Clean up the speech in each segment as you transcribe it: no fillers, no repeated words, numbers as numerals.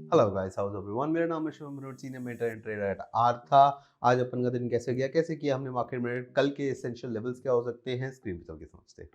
Hello guys, how is everyone. मेरा नाम है Shivam Manohar, senior mentor and trader at Artha. आज अपन का दिन कैसे किया हमने मार्केट में, कल के एसेंशियल लेवल्स क्या हो सकते हैं, स्क्रीन पे चल के समझते हैं।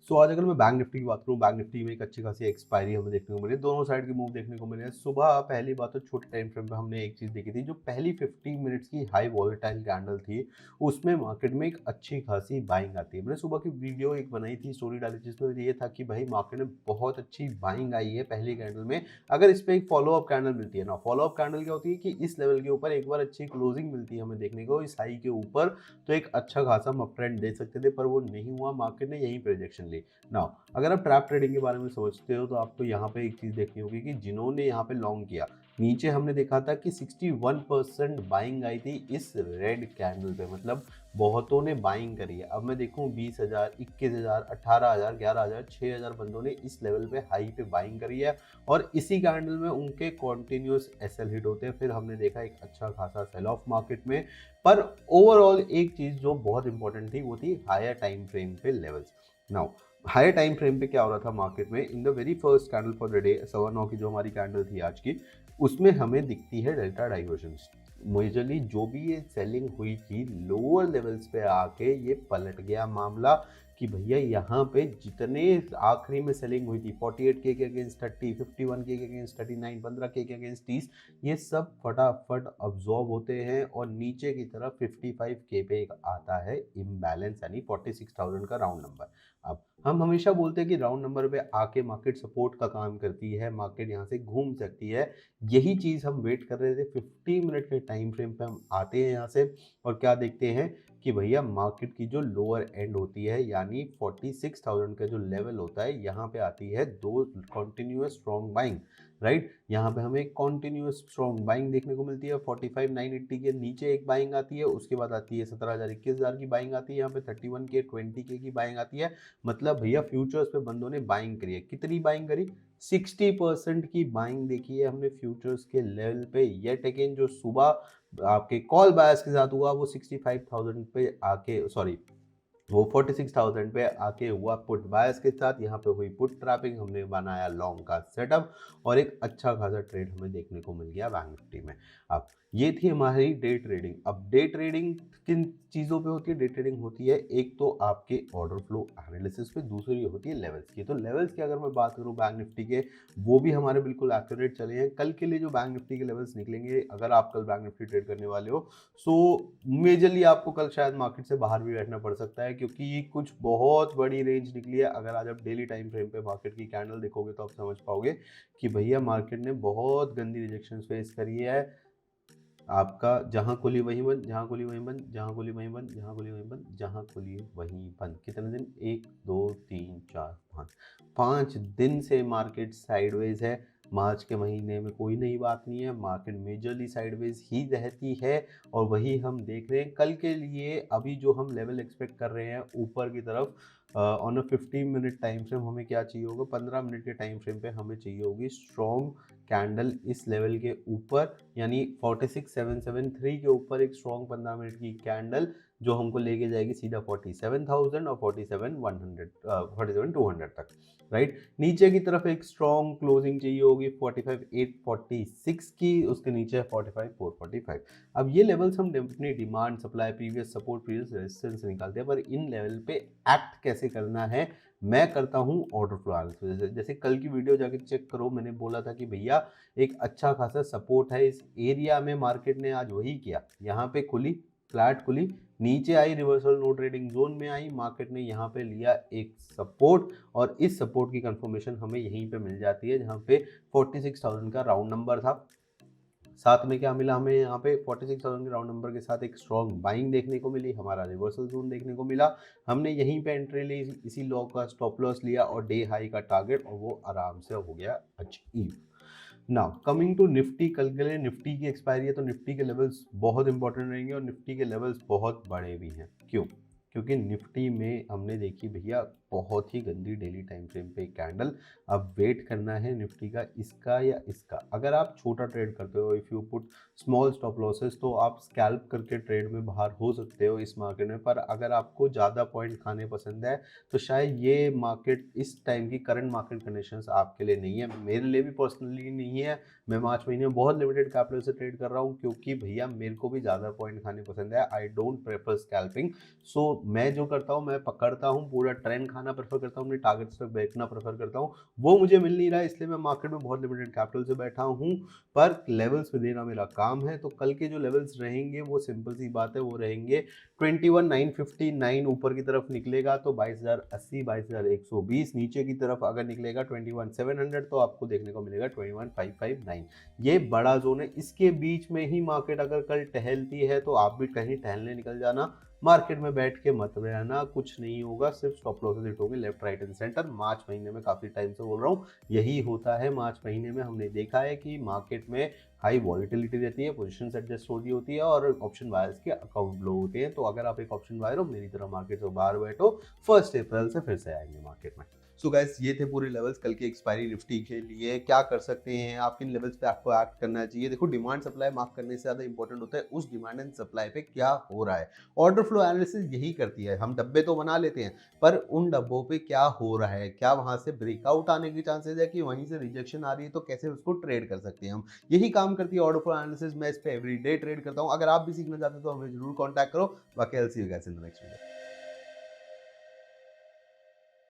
सो आज अगर मैं बैंक निफ्टी की बात करूं, बैंक निफ्टी में एक अच्छी खासी एक्सपायरी हमें देखने को मिली, दोनों साइड के मूव देखने को मिले हैं। सुबह पहली बात तो छोटे टाइम फ्रेम पे हमने एक चीज देखी थी, जो पहली 50 मिनट्स की हाई वॉलेटाइल कैंडल थी, उसमें मार्केट में एक अच्छी खासी बाइंग आती है। मैंने सुबह की वीडियो एक बनाई थी, स्टोरी डाली, जिसमें ये था कि भाई मार्केट में बहुत अच्छी बाइंग आई है पहली कैंडल में। अगर इस पे एक फॉलो अप कैंडल मिलती है ना, फॉलो अप कैंडल क्या होती है कि इस लेवल के ऊपर एक बार अच्छी क्लोजिंग मिलती है हमें देखने को इस हाई के ऊपर, तो एक अच्छा खासा हम अप ट्रेंड दे सकते थे, पर वो नहीं हुआ। मार्केट ने यही प्रोजेक्शन ली। नाउ अगर आप ट्रैप ट्रेडिंग के बारे में समझते हो, तो आपको यहाँ पे एक चीज देखनी होगी कि जिन्होंने यहाँ पे लॉन्ग किया, नीचे हमने देखा था कि 61% बाइंग आई थी इस रेड कैंडल पे, मतलब बहुतों ने बाइंग करी है। अब मैं देखूं 20,000, 21,000, 18,000, 11,000, 6,000 बंदों ने इस लेवल पे हाई पे बाइंग करी है, और इसी कैंडल में उनके कॉन्टिन्यूस एसएल हिट होते हैं। फिर हमने देखा एक अच्छा खासा सेल ऑफ मार्केट में। पर ओवरऑल एक चीज जो बहुत इंपॉर्टेंट थी वो थी हायर टाइम फ्रेम पे levels. Now higher time frame पे क्या हो रहा था मार्केट में, in the very first candle for the day 9:15 की जो हमारी कैंडल थी आज की, उसमें हमें दिखती है डेल्टा डाइवर्जेंस। मेजरली जो भी ये सेलिंग हुई थी लोअर लेवल्स पे आके ये पलट गया मामला, कि भैया यहाँ पे जितने आखिरी में सेलिंग हुई थी 48K के अगेंस्ट 30, 51K के अगेंस्ट 39, 15K के अगेंस्ट 30, ये सब फटाफट अब्जॉर्ब होते हैं और नीचे की तरफ 55K पे एक आता है इम्बैलेंस, यानी 46,000 का राउंड नंबर। अब हम हमेशा बोलते हैं कि राउंड नंबर पे आके मार्केट सपोर्ट का काम करती है, मार्केट यहाँ से घूम सकती है। यही चीज़ हम वेट कर रहे थे। 50 मिनट के टाइम फ्रेम पे हम आते हैं यहाँ से, और क्या देखते हैं कि भैया मार्केट की जो लोअर एंड होती है, यानी 46,000 का जो लेवल होता है, यहाँ पे आती है दो कॉन्टिन्यूस स्ट्रॉन्ग बाइंग। राइट, यहाँ पे हमें कॉन्टिन्यूस स्ट्रॉन्ग बाइंग देखने को मिलती है। 45,980 के नीचे एक बाइंग आती है, उसके बाद आती है 17,000, 21,000 की बाइंग आती है, यहाँ पे 31K, 20K की बाइंग आती है। मतलब भैया फ्यूचर्स पे बंदों ने बाइंग करी है। कितनी बाइंग करी? 60% की बाइंग देखी है हमने फ्यूचर्स के लेवल पे। येट अगेन जो सुबह आपके कॉल बायर्स के साथ हुआ, वो 65,000 पे आके, सॉरी, वो 46,000 पे आके हुआ पुट बायर्स के साथ। यहाँ पे हुई पुट ट्रैपिंग, हमने बनाया लॉन्ग का सेटअप, और एक अच्छा खासा ट्रेड हमें देखने को मिल गया बैंक निफ्टी में। अब ये थी हमारी डे ट्रेडिंग। अब डे ट्रेडिंग किन चीज़ों पे होती है? डे ट्रेडिंग होती है एक तो आपके ऑर्डर फ्लो एनालिसिस पे, दूसरी होती है लेवल्स की। तो लेवल्स की अगर मैं बात करूँ बैंक निफ्टी के, वो भी हमारे बिल्कुल एक्यूरेट चले हैं। कल के लिए जो बैंक निफ्टी के लेवल्स निकलेंगे, अगर आप कल बैंक निफ्टी ट्रेड करने वाले हो, सो मेजरली आपको कल शायद मार्केट से बाहर भी बैठना पड़ सकता है, क्योंकि कुछ बहुत बड़ी रेंज निकली है। अगर आज आप डेली टाइम फ्रेम पे मार्केट की कैंडल देखोगे, तो आप समझ पाओगे कि भैया मार्केट ने बहुत गंदी रिजेक्शन फेस करी है। आपका जहां खुली वहीं बंद, जहां खुली वहीं बंद, जहां खुली वहीं बंद, जहां खुली वहीं बंद, जहां खुली वहीं बंद। कितने दिन? 1, 2, 3, 4, 5 दिन से मार्केट साइडवेज है। मार्च के महीने में कोई नई बात नहीं है, मार्केट मेजरली साइडवेज ही रहती है, और वही हम देख रहे हैं कल के लिए। अभी जो हम लेवल एक्सपेक्ट कर रहे हैं ऊपर की तरफ, on a 15 minute time frame, हमें क्या चाहिए होगा? 15 मिनट के टाइम फ्रेम पे हमें चाहिए होगी स्ट्रॉन्ग कैंडल इस लेवल के ऊपर, यानी 46,773 के ऊपर एक स्ट्रॉन्ग 15 मिनट की कैंडल, जो हमको लेके जाएगी सीधा 47,000 और 47,100, 47,200 तक। राइट, नीचे की तरफ एक स्ट्रॉन्ग क्लोजिंग चाहिए होगी 45,846 की, उसके नीचे 45,445। अब ये लेवल्स हम अपनी demand, supply, previous support, previous resistance निकालते हैं, पर इन लेवल पे एक्ट कैसे करना है मैं करता हूँ ऑर्डर फ्लो एनालिसिस। जैसे कल की वीडियो जाके चेक करो, मैंने बोला था कि भैया एक अच्छा खासा सपोर्ट है इस एरिया में, मार्केट ने आज वही किया। यहाँ पे खुली, फ्लैट खुली, नीचे आई, रिवर्सल नो ट्रेडिंग जोन में आई, मार्केट ने यहाँ पे लिया एक सपोर्ट, और इस सपोर्ट की कंफर्मेशन हमें यहीं पे मिल जाती है, जहाँ पे 46,000 का राउंड नंबर था। साथ में क्या मिला हमें? यहाँ पे 46,000 के राउंड नंबर के साथ एक स्ट्रॉन्ग बाइंग देखने को मिली, हमारा रिवर्सल जोन देखने को मिला। हमने यहीं पे एंट्री ली, इसी लो का स्टॉप लॉस लिया, और डे हाई का टारगेट, और वो आराम से हो गया achieve. Now coming to Nifty, कल के लिए निफ्टी की एक्सपायरी है, तो निफ्टी के लेवल्स बहुत इंपॉर्टेंट रहेंगे, और निफ्टी के लेवल्स बहुत बड़े भी हैं। क्यों? क्योंकि निफ्टी में हमने देखी भैया बहुत ही गंदी डेली टाइम फ्रेम पे कैंडल। अब वेट करना है निफ्टी का इसका या इसका। अगर आप छोटा ट्रेड करते हो, if you put small stop losses, तो आप स्कैल्प करके ट्रेड में बाहर हो सकते हो इस मार्केट में। पर अगर आपको ज़्यादा पॉइंट खाने पसंद है तो शायद ये मार्केट इस टाइम की करंट मार्केट कंडीशंस आपके लिए नहीं है, मेरे लिए भी पर्सनली नहीं है। मैं मार्च महीने में बहुत लिमिटेड कैपिटल से ट्रेड कर रहा हूँ क्योंकि भैया मेरे को भी ज़्यादा पॉइंट खाने पसंद है। I don't prefer scalping. So मैं जो करता हूँ, मैं पकड़ता हूँ, पूरा ट्रेंड खाना प्रेफर करता हूँ, अपने टारगेट्स तक बैठना प्रेफर करता हूँ। वो मुझे मिल नहीं रहा है, इसलिए मैं मार्केट में बहुत लिमिटेड कैपिटल से बैठा हूँ। पर लेवल्स पे देना मेरा काम है। तो कल के जो लेवल्स रहेंगे वो सिंपल सी बात है, वो रहेंगे 21,959 ऊपर की तरफ निकलेगा तो 22,080, 22,120। नीचे की तरफ अगर निकलेगा 21,700 तो आपको देखने को मिलेगा 21,559। ये बड़ा जोन है, इसके बीच में ही मार्केट अगर कल टहलती है तो आप भी कहीं टहलने निकल जाना। मार्केट में बैठ के मत रहना, कुछ नहीं होगा, सिर्फ स्टॉप लॉसेस हिट होंगे लेफ्ट राइट एंड सेंटर। मार्च महीने में काफ़ी टाइम से बोल रहा हूँ, यही होता है। मार्च महीने में हमने देखा है कि मार्केट में हाई वॉलिटिलिटी रहती है, पोजीशंस एडजस्ट हो रही होती है और ऑप्शन बायर्स के अकाउंट लो होते हैं। तो अगर आप एक ऑप्शन बायर हो, मेरी तरह मार्केट से बाहर बैठो, 1 अप्रैल से फिर से आएंगे मार्केट में। सो गाइस, ये थे पूरे लेवल्स कल की एक्सपायरी निफ्टी के लिए। क्या कर सकते हैं आप, किन लेवल्स पे आपको एक्ट करना चाहिए। देखो, डिमांड सप्लाई मार्क करने से ज़्यादा इंपॉर्टेंट होता है उस डिमांड एंड सप्लाई पे क्या हो रहा है। ऑर्डर फ्लो एनालिसिस यही करती है। हम डब्बे तो बना लेते हैं, पर उन डब्बों पे क्या हो रहा है, क्या वहां से ब्रेकआउट आने की चांसेस है कि वहीं से रिजेक्शन आ रही है, तो कैसे उसको ट्रेड कर सकते हैं हम। यही काम करती है ऑर्डर फ्लो एनालिसिस। मैं इस पे एवरी डे ट्रेड करता हूँ। अगर आप भी सीखना चाहते हो तो हमें जरूर कॉन्टैक्ट करो। बाकी I will see you guys in the next video.